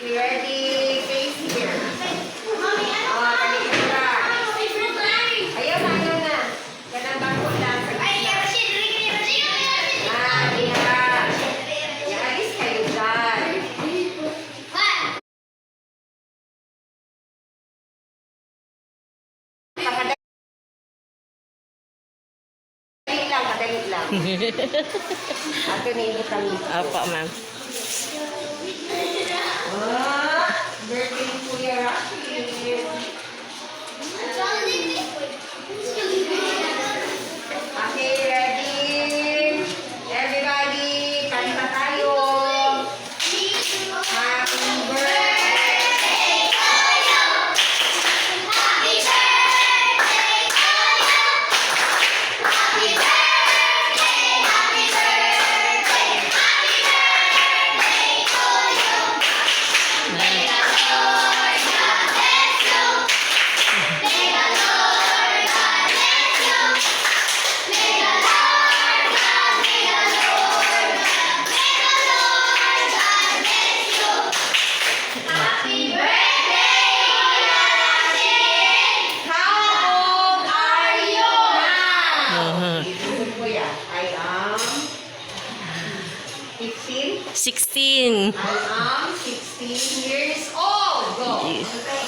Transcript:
Ready? Face here. Kanina ka. Ayaw na, ayaw na. Ganang bako lang. Alis kayo dyan. Kadali lang. Ato na yung butang dito. Apa, ma'am. Birthday ni Kuya Rocky. Okay, ready? Everybody, kanta tayo. Happy birthday to you. Happy birthday to you. Happy birthday, happy birthday, happy birthday to you. May the Lord God bless you. May the Lord God bless you. May the Lord God, may the Lord God, may the Lord God bless you. Happy birthday, Kuya Rachel! How old are you now? Kuya, I am 15. 16. I am 16 years old. Go. Yes. Okay,